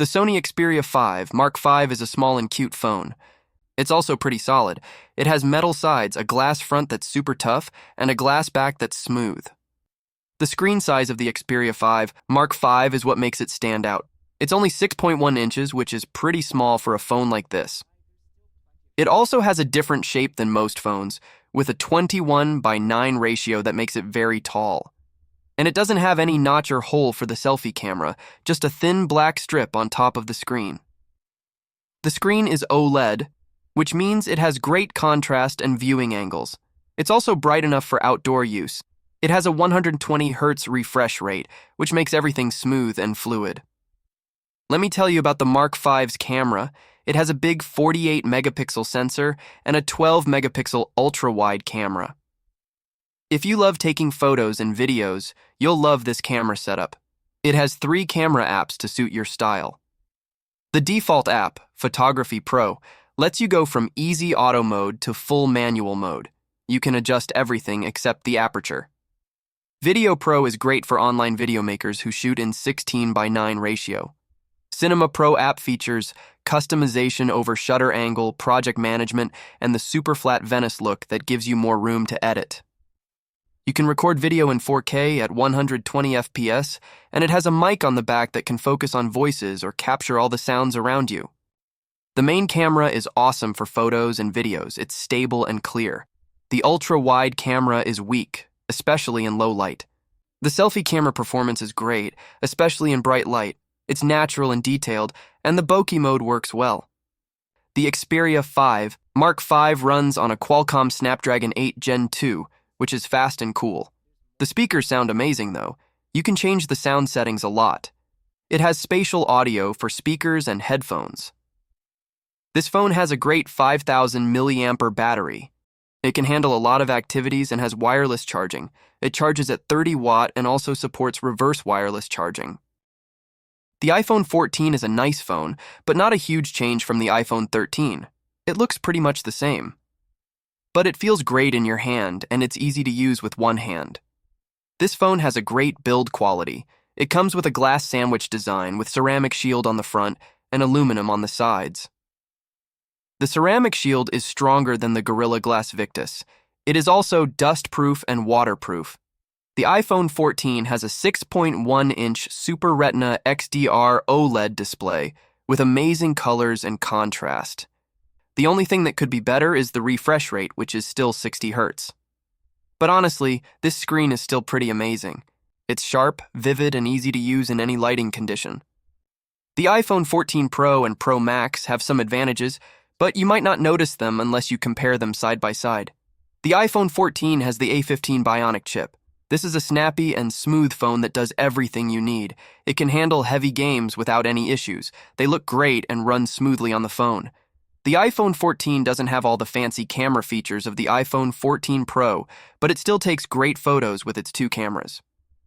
The Sony Xperia 5 Mark 5 is a small and cute phone. It's also pretty solid. It has metal sides, a glass front that's super tough, and a glass back that's smooth. The screen size of the Xperia 5 Mark 5 is what makes it stand out. It's only 6.1 inches, which is pretty small for a phone like this. It also has a different shape than most phones, with a 21:9 ratio that makes it very tall. And it doesn't have any notch or hole for the selfie camera, just a thin black strip on top of the screen. The screen is OLED, which means it has great contrast and viewing angles. It's also bright enough for outdoor use. It has a 120 Hz refresh rate, which makes everything smooth and fluid. Let me tell you about the Mark 5's camera. It has a big 48 megapixel sensor and a 12 megapixel ultra-wide camera. If you love taking photos and videos, you'll love this camera setup. It has 3 camera apps to suit your style. The default app, Photography Pro, lets you go from easy auto mode to full manual mode. You can adjust everything except the aperture. Video Pro is great for online video makers who shoot in 16:9 ratio. Cinema Pro app features customization over shutter angle, project management, and the super flat Venice look that gives you more room to edit. You can record video in 4K at 120 FPS, and it has a mic on the back that can focus on voices or capture all the sounds around you. The main camera is awesome for photos and videos. It's stable and clear. The ultra-wide camera is weak, especially in low light. The selfie camera performance is great, especially in bright light. It's natural and detailed, and the bokeh mode works well. The Xperia 5 Mark 5 runs on a Qualcomm Snapdragon 8 Gen 2, which is fast and cool. The speakers sound amazing though. You can change the sound settings a lot. It has spatial audio for speakers and headphones. This phone has a great 5,000 milliampere battery. It can handle a lot of activities and has wireless charging. It charges at 30 watt and also supports reverse wireless charging. The iPhone 14 is a nice phone, but not a huge change from the iPhone 13. It looks pretty much the same. But it feels great in your hand, and it's easy to use with one hand. This phone has a great build quality. It comes with a glass sandwich design with ceramic shield on the front and aluminum on the sides. The ceramic shield is stronger than the Gorilla Glass Victus. It is also dust-proof and waterproof. The iPhone 14 has a 6.1-inch Super Retina XDR OLED display with amazing colors and contrast. The only thing that could be better is the refresh rate, which is still 60 Hz. But honestly, this screen is still pretty amazing. It's sharp, vivid, and easy to use in any lighting condition. The iPhone 14 Pro and Pro Max have some advantages, but you might not notice them unless you compare them side by side. The iPhone 14 has the A15 Bionic chip. This is a snappy and smooth phone that does everything you need. It can handle heavy games without any issues. They look great and run smoothly on the phone. The iPhone 14 doesn't have all the fancy camera features of the iPhone 14 Pro, but it still takes great photos with its 2 cameras.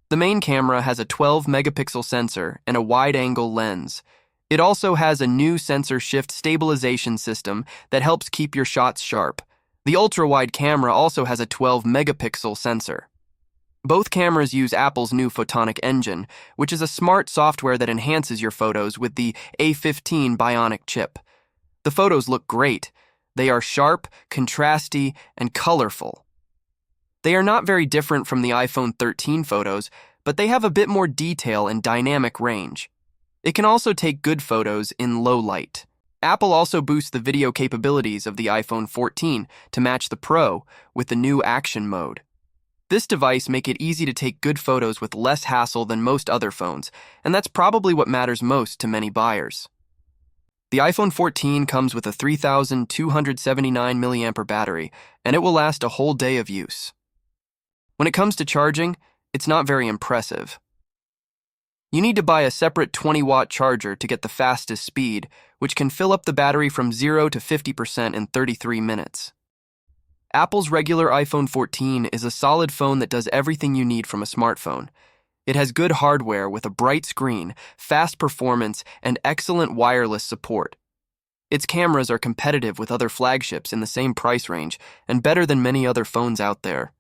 The main camera has a 12 megapixel sensor and a wide-angle lens. It also has a new sensor shift stabilization system that helps keep your shots sharp. The ultra-wide camera also has a 12 megapixel sensor. Both cameras use Apple's new Photonic engine, which is a smart software that enhances your photos with the A15 Bionic chip. The photos look great. They are sharp, contrasty, and colorful. They are not very different from the iPhone 13 photos, but they have a bit more detail and dynamic range. It can also take good photos in low light. Apple also boosts the video capabilities of the iPhone 14 to match the Pro with the new Action mode. This device makes it easy to take good photos with less hassle than most other phones, and that's probably what matters most to many buyers. The iPhone 14 comes with a 3,279 milliampere battery, and it will last a whole day of use. When it comes to charging, it's not very impressive. You need to buy a separate 20-watt charger to get the fastest speed, which can fill up the battery from 0 to 50% in 33 minutes. Apple's regular iPhone 14 is a solid phone that does everything you need from a smartphone. It has good hardware with a bright screen, fast performance, and excellent wireless support. Its cameras are competitive with other flagships in the same price range and better than many other phones out there.